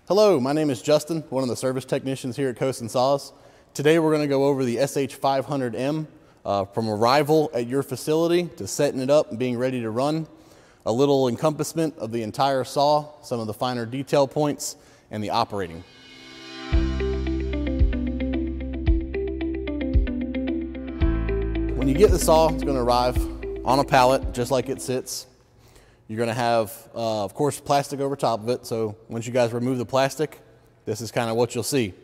Hello, my name is Justin, one of the service technicians here at Coast and Saws. Today we're going to go over the SH-500M from arrival at your facility to setting it up and being ready to run, a little encompassment of the entire saw, some of the finer detail points, and the operating. When you get the saw, it's going to arrive on a pallet just like it sits. You're going to have, of course, plastic over top of it. So once you guys remove the plastic, this is kind of what you'll see.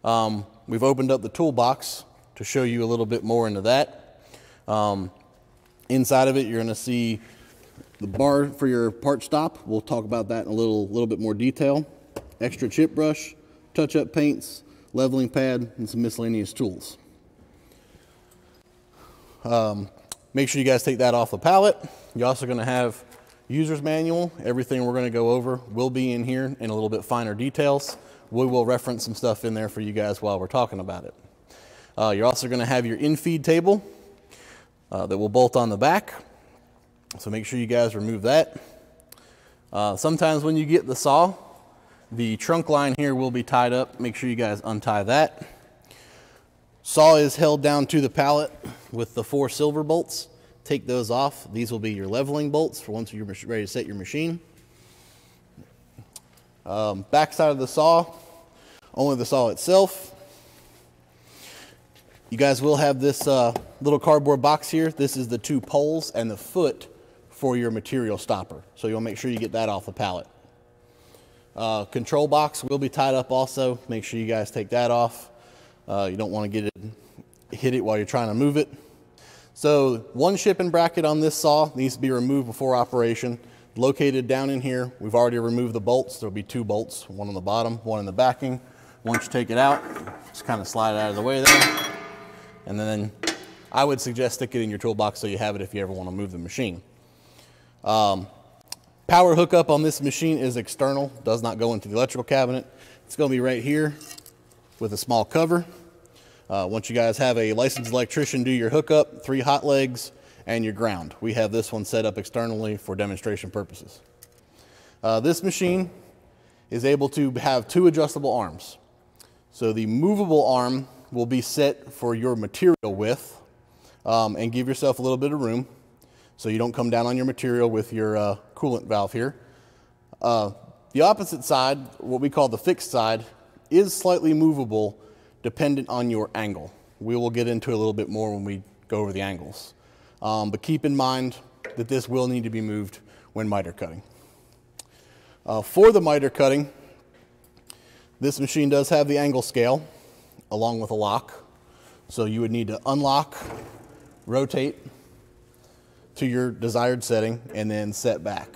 We've opened up the toolbox to show you a little bit more into that. Inside of it, you're going to see the bar for your part stop. We'll talk about that in a little bit more detail. Extra chip brush, touch-up paints, leveling pad, and some miscellaneous tools. Make sure you guys take that off the pallet. You're also going to have user's manual. Everything we're going to go over will be in here in a little bit finer details. We will reference some stuff in there for you guys while we're talking about it. You're also going to have your in-feed table that will bolt on the back. So make sure you guys remove that. Sometimes when you get the saw, the trunk line here will be tied up. Make sure you guys untie that. Saw is held down to the pallet with the 4 silver bolts. Take those off. These will be your leveling bolts for once you're ready to set your machine. Back side of the saw, only the saw itself. You guys will have this little cardboard box here. This is the 2 poles and the foot for your material stopper. So you'll make sure you get that off the pallet. Control box will be tied up also. Make sure you guys take that off. You don't want to hit it while you're trying to move it. So one shipping bracket on this saw needs to be removed before operation. Located down in here, we've already removed the bolts. There'll be 2 bolts, one on the bottom, one in the backing. Once you take it out, just kind of slide it out of the way there. And then I would suggest stick it in your toolbox so you have it if you ever want to move the machine. Power hookup on this machine is external, does not go into the electrical cabinet. It's going to be right here with a small cover. Once you guys have a licensed electrician do your hookup, 3 hot legs, and your ground. We have this one set up externally for demonstration purposes. This machine is able to have 2 adjustable arms. So the movable arm will be set for your material width and give yourself a little bit of room so you don't come down on your material with your coolant valve here. The opposite side, what we call the fixed side, is slightly movable dependent on your angle. We will get into it a little bit more when we go over the angles. But keep in mind that this will need to be moved when miter cutting. For the miter cutting, this machine does have the angle scale along with a lock. So you would need to unlock, rotate to your desired setting, and then set back.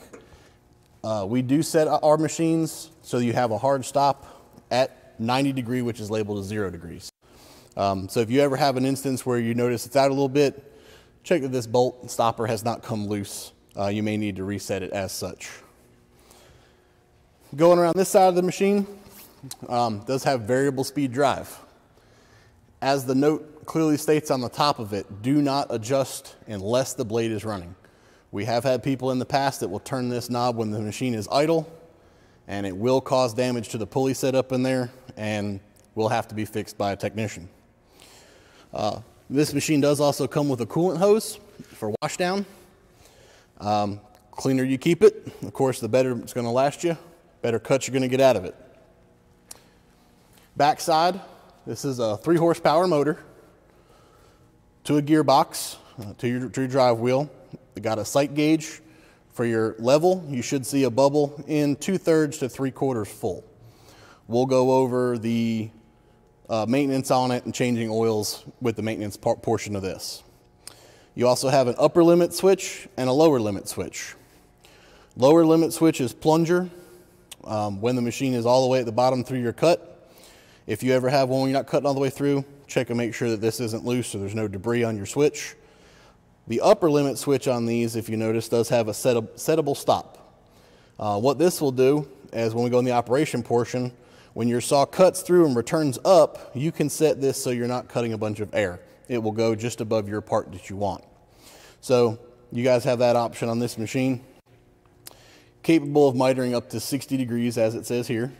We do set our machines so you have a hard stop at 90 degree, which is labeled as 0 degrees. So if you ever have an instance where you notice it's out a little bit, check that this bolt stopper has not come loose. You may need to reset it as such. Going around this side of the machine, does have variable speed drive. As the note clearly states on the top of it, do not adjust unless the blade is running. We have had people in the past that will turn this knob when the machine is idle, and it will cause damage to the pulley set up in there and will have to be fixed by a technician. This machine does also come with a coolant hose for washdown. Cleaner you keep it, of course, the better it's going to last you, better cuts you're going to get out of it. Backside, this is a 3 horsepower motor to a gearbox, to your drive wheel. It got a sight gauge. For your level, you should see a bubble in 2/3 to 3/4 full. We'll go over the maintenance on it and changing oils with the maintenance portion of this. You also have an upper limit switch and a lower limit switch. Lower limit switch is plunger when the machine is all the way at the bottom through your cut. If you ever have one when you're not cutting all the way through, check and make sure that this isn't loose so there's no debris on your switch. The upper limit switch on these, if you notice, does have a settable stop. What this will do is when we go in the operation portion, when your saw cuts through and returns up, you can set this so you're not cutting a bunch of air. It will go just above your part that you want. So you guys have that option on this machine. Capable of mitering up to 60 degrees as it says here.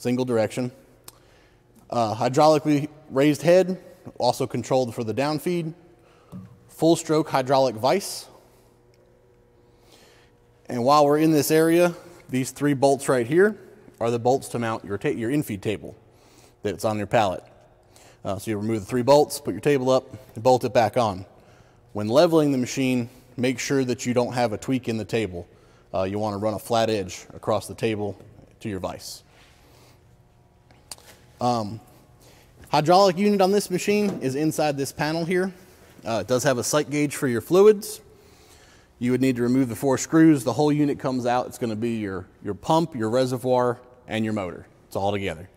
single direction. Hydraulically raised head, also controlled for the down feed. Full stroke hydraulic vise. And while we're in this area, these 3 bolts right here are the bolts to mount your infeed table that's on your pallet. So you remove the 3 bolts, put your table up, and bolt it back on. When leveling the machine, make sure that you don't have a tweak in the table. You want to run a flat edge across the table to your vise. Hydraulic unit on this machine is inside this panel here. It does have a sight gauge for your fluids. You would need to remove the 4 screws. The whole unit comes out. It's going to be your pump, your reservoir, and your motor. It's all together.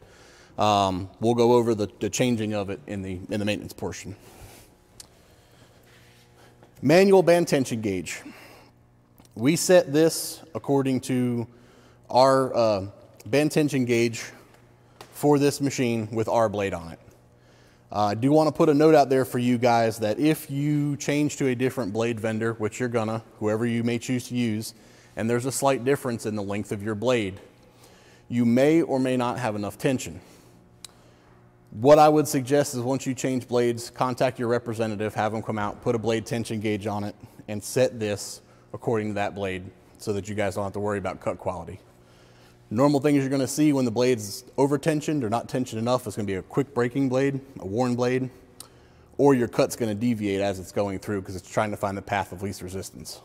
We'll go over the changing of it in the maintenance portion. Manual band tension gauge. We set this according to our band tension gauge for this machine with our blade on it. I do want to put a note out there for you guys that if you change to a different blade vendor, which you're gonna, whoever you may choose to use, and there's a slight difference in the length of your blade, you may or may not have enough tension. What I would suggest is once you change blades, contact your representative, have them come out, put a blade tension gauge on it, and set this according to that blade so that you guys don't have to worry about cut quality. Normal things you're going to see when the blade's over-tensioned or not tensioned enough is going to be a quick breaking blade, a worn blade, or your cut's going to deviate as it's going through because it's trying to find the path of least resistance.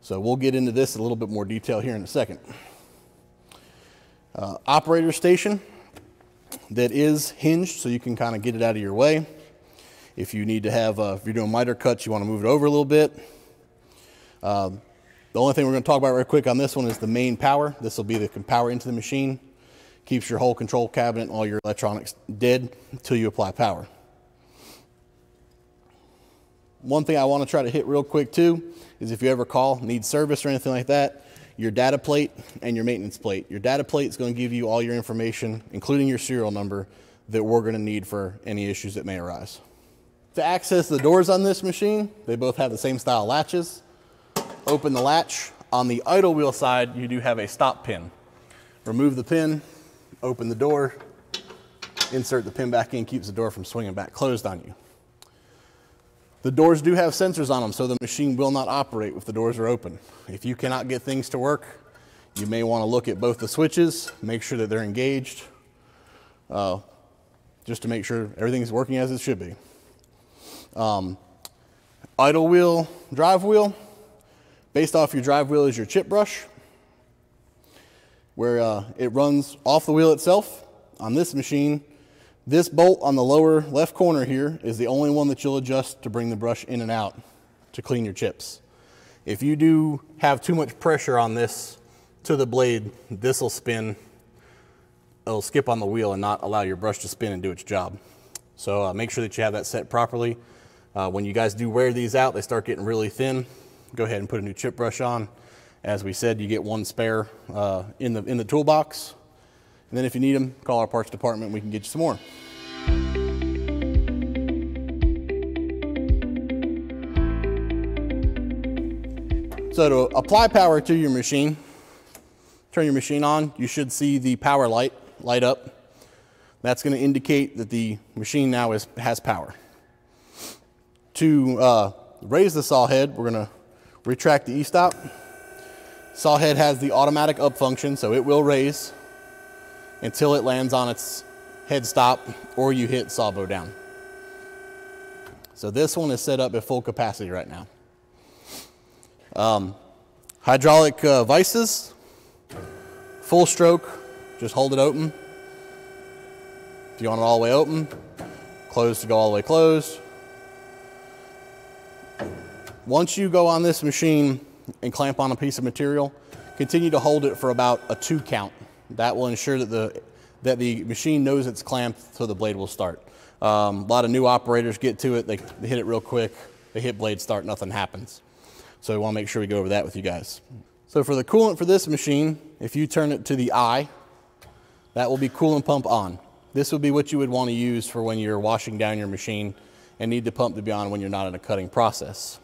So we'll get into this in a little bit more detail here in a second. Operator station that is hinged so you can kind of get it out of your way. If you need to have, if you're doing miter cuts, you want to move it over a little bit. The only thing we're going to talk about right quick on this one is the main power. This will be the power into the machine. Keeps your whole control cabinet and all your electronics dead until you apply power. One thing I want to try to hit real quick too is if you ever need service or anything like that, your data plate and your maintenance plate. Your data plate is going to give you all your information, including your serial number, that we're going to need for any issues that may arise. To access the doors on this machine, they both have the same style latches. Open the latch. On the idle wheel side, you do have a stop pin. Remove the pin, open the door, insert the pin back in, keeps the door from swinging back closed on you. The doors do have sensors on them, so the machine will not operate if the doors are open. If you cannot get things to work, you may want to look at both the switches, make sure that they're engaged, just to make sure everything's working as it should be. Idle wheel, drive wheel. Based off your drive wheel is your chip brush, where it runs off the wheel itself. On this machine, this bolt on the lower left corner here is the only one that you'll adjust to bring the brush in and out to clean your chips. If you do have too much pressure on this to the blade, this will spin. It'll skip on the wheel and not allow your brush to spin and do its job. So make sure that you have that set properly. When you guys do wear these out, they start getting really thin. Go ahead and put a new chip brush on. As we said, you get one spare in the toolbox. And then if you need them, call our parts department and we can get you some more. So to apply power to your machine, turn your machine on, you should see the power light up. That's going to indicate that the machine now has power. To raise the saw head, we're going to retract the e-stop. Saw head has the automatic up function, so it will raise until it lands on its head stop or you hit saw bow down. So this one is set up at full capacity right now. Hydraulic vices, full stroke, just hold it open. If you want it all the way open, closed to go all the way closed. Once you go on this machine and clamp on a piece of material, continue to hold it for about a 2 count. That will ensure that the machine knows it's clamped so the blade will start. A lot of new operators get to it, they hit it real quick, they hit blade start, nothing happens. So we want to make sure we go over that with you guys. So for the coolant for this machine, if you turn it to the I, that will be coolant pump on. This would be what you would want to use for when you're washing down your machine and need the pump to be on when you're not in a cutting process.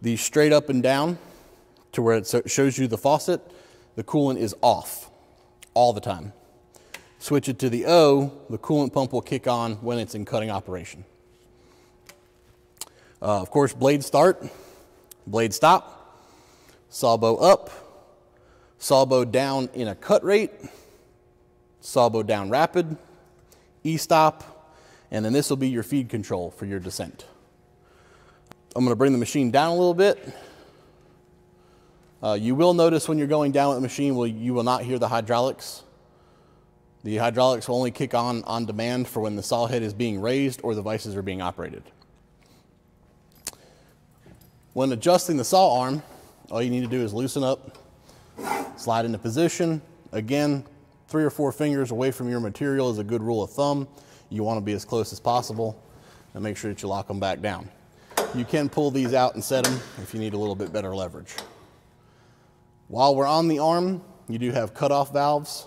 The straight up and down to where it shows you the faucet, the coolant is off all the time. Switch it to the O, the coolant pump will kick on when it's in cutting operation. Of course, blade start, blade stop, sawbow up, sawbow down in a cut rate, sawbow down rapid, E-stop, and then this will be your feed control for your descent. I'm going to bring the machine down a little bit. You will notice when you're going down with the machine, you will not hear the hydraulics. The hydraulics will only kick on demand for when the saw head is being raised or the vices are being operated. When adjusting the saw arm, all you need to do is loosen up, slide into position. Again, 3 or 4 fingers away from your material is a good rule of thumb. You want to be as close as possible and make sure that you lock them back down. You can pull these out and set them if you need a little bit better leverage. While we're on the arm, you do have cutoff valves,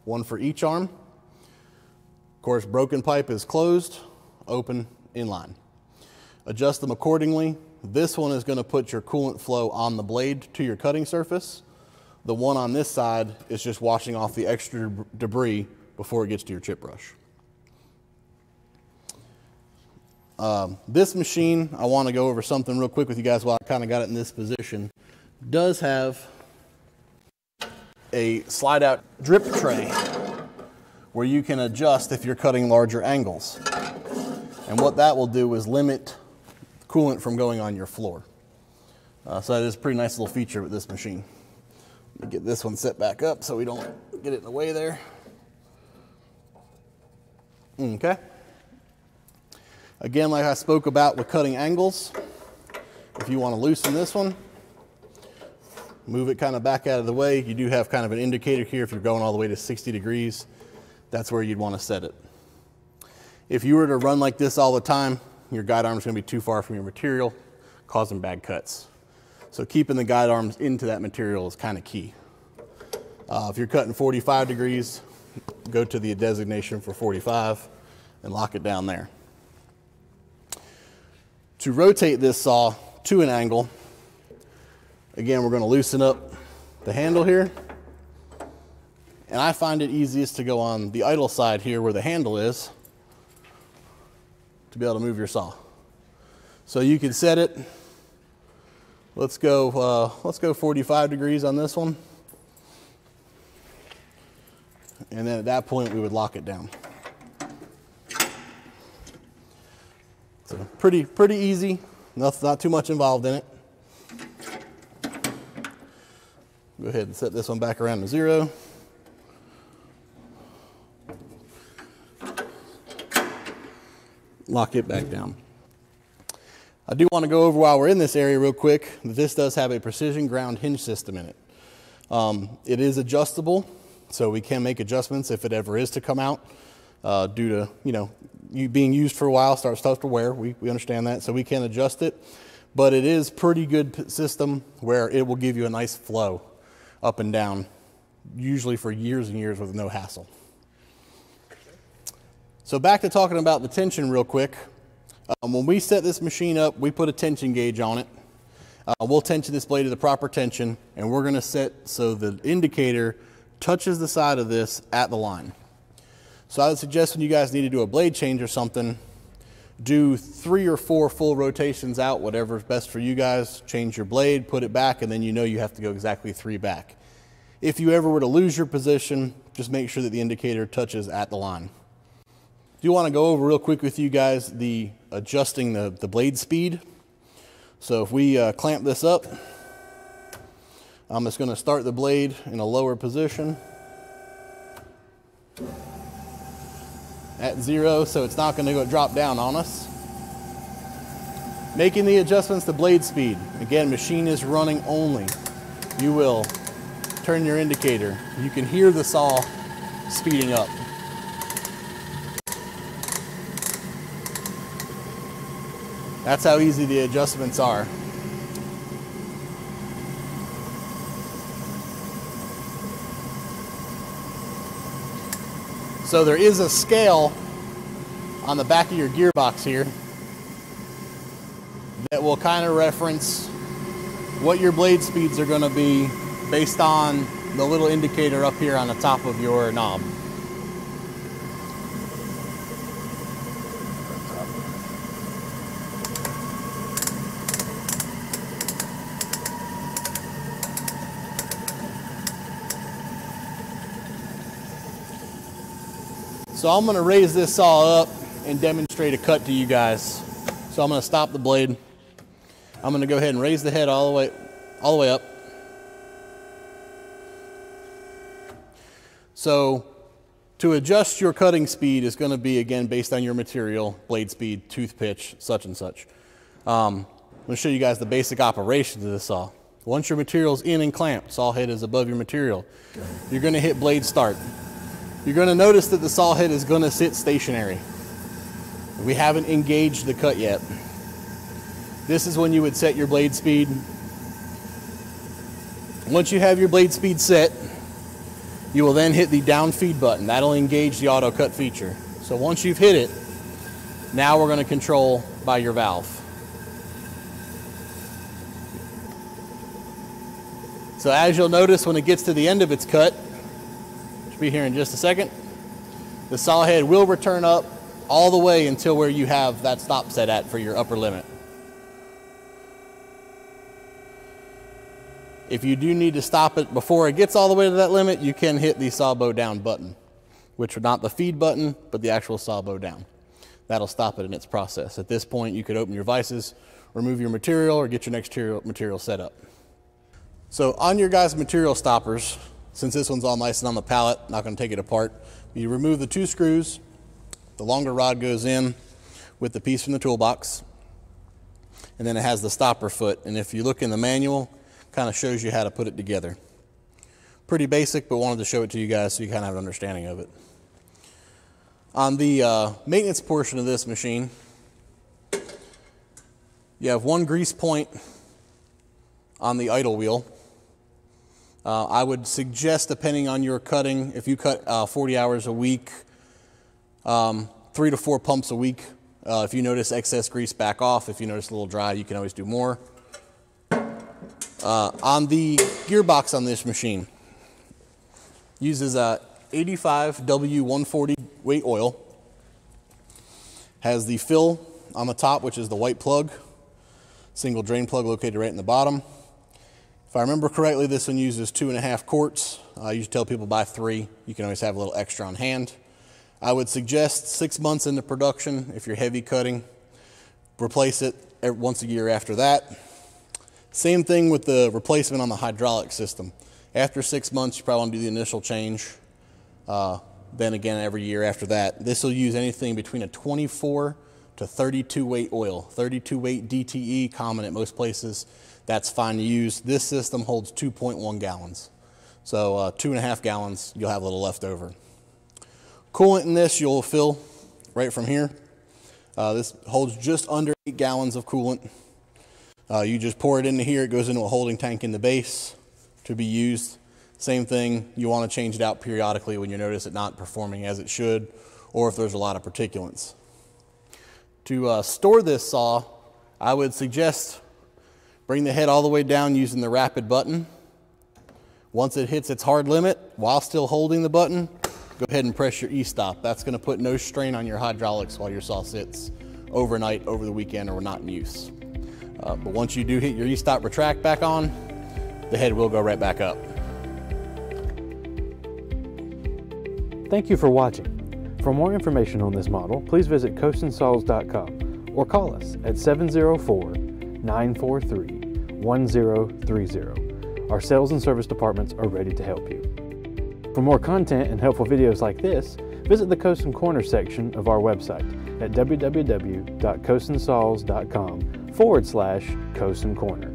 one for each arm. Of course, broken pipe is closed, open, inline. Adjust them accordingly. This one is going to put your coolant flow on the blade to your cutting surface. The one on this side is just washing off the extra debris before it gets to your chip brush. This machine, I want to go over something real quick with you guys while I kind of got it in this position. Does have a slide out drip tray where you can adjust if you're cutting larger angles. And what that will do is limit coolant from going on your floor. So that is a pretty nice little feature with this machine. Let me get this one set back up so we don't get it in the way there. Okay. Again, like I spoke about with cutting angles, if you want to loosen this one, move it kind of back out of the way. You do have kind of an indicator here if you're going all the way to 60 degrees. That's where you'd want to set it. If you were to run like this all the time, your guide arm is going to be too far from your material, causing bad cuts. So keeping the guide arms into that material is kind of key. If you're cutting 45 degrees, go to the designation for 45 and lock it down there. To rotate this saw to an angle, again, we're going to loosen up the handle here. And I find it easiest to go on the idle side here where the handle is to be able to move your saw. So you can set it. Let's go 45 degrees on this one. And then at that point, we would lock it down. So pretty easy. Not too much involved in it. Go ahead and set this one back around to 0. Lock it back down. I do want to go over while we're in this area real quick that this does have a precision ground hinge system in it. It is adjustable, so we can make adjustments if it ever is to come out due to you being used for a while, starts to wear. We understand that, so we can adjust it. But it is pretty good system where it will give you a nice flow up and down, usually for years and years with no hassle. So back to talking about the tension real quick. When we set this machine up, we put a tension gauge on it. We'll tension this blade to the proper tension, and we're going to set so the indicator touches the side of this at the line. So I would suggest when you guys need to do a blade change or something, do 3 or 4 full rotations out, whatever's best for you guys. Change your blade, put it back, and then you know you have to go exactly 3 back. If you ever were to lose your position, just make sure that the indicator touches at the line. Do want to go over real quick with you guys the adjusting the blade speed. So if we clamp this up, I'm just going to start the blade in a lower position at 0, so it's not going to drop down on us. Making the adjustments to blade speed. Again, machine is running only. You will turn your indicator. You can hear the saw speeding up. That's how easy the adjustments are. So there is a scale on the back of your gearbox here that will kind of reference what your blade speeds are going to be based on the little indicator up here on the top of your knob. So I'm gonna raise this saw up and demonstrate a cut to you guys. So I'm gonna stop the blade. I'm gonna go ahead and raise the head all the way up. So to adjust your cutting speed is gonna be, again, based on your material, blade speed, tooth pitch, such and such. I'm gonna show you guys the basic operations of this saw. Once your material's in and clamped, saw head is above your material, you're gonna hit blade start. You're gonna notice that the saw head is gonna sit stationary. We haven't engaged the cut yet. This is when you would set your blade speed. Once you have your blade speed set, you will then hit the down feed button. That'll engage the auto cut feature. So once you've hit it, now we're gonna control by your valve. So as you'll notice, when it gets to the end of its cut, should be here in just a second, the saw head will return up all the way until where you have that stop set at for your upper limit. If you do need to stop it before it gets all the way to that limit, you can hit the saw bow down button, which is not the feed button, but the actual saw bow down. That'll stop it in its process. At this point, you could open your vices, remove your material, or get your next material set up. So on your guys' material stoppers, since this one's all nice and on the pallet, not gonna take it apart, you remove the 2 screws, the longer rod goes in with the piece from the toolbox, and then it has the stopper foot. And if you look in the manual, kind of shows you how to put it together. Pretty basic, but wanted to show it to you guys so you kind of have an understanding of it. On the maintenance portion of this machine, you have 1 grease point on the idle wheel. I would suggest, depending on your cutting, if you cut 40 hours a week, 3 to 4 pumps a week. If you notice excess grease, back off. If you notice a little dry, you can always do more. On the gearbox on this machine, uses a 85 W140 weight oil. Has the fill on the top, which is the white plug. Single drain plug located right in the bottom. If I remember correctly, this one uses 2.5 quarts. I usually tell people buy 3. You can always have a little extra on hand. I would suggest 6 months into production, if you're heavy cutting, replace it once a year after that. Same thing with the replacement on the hydraulic system. After 6 months, you probably want to do the initial change. Then again, every year after that. This will use anything between a 24 to 32 weight oil. 32 weight DTE, common at most places. That's fine to use. This system holds 2.1 gallons. So 2.5 gallons, you'll have a little left over. Coolant in this, you'll fill right from here. This holds just under 8 gallons of coolant. You just pour it into here. It goes into a holding tank in the base to be used. Same thing, you want to change it out periodically when you notice it not performing as it should, or if there's a lot of particulates. To store this saw, I would suggest bring the head all the way down using the rapid button. Once it hits its hard limit, while still holding the button, go ahead and press your E-stop. That's going to put no strain on your hydraulics while your saw sits overnight, over the weekend, or not in use. But once you do hit your E-stop retract back on, the head will go right back up. Thank you for watching. For more information on this model, please visit coastandsaws.com or call us at 704-943-1030. Our sales and service departments are ready to help you. For more content and helpful videos like this, visit the Coast and Corner section of our website at www.coastandsaws.com/Coast and Corner.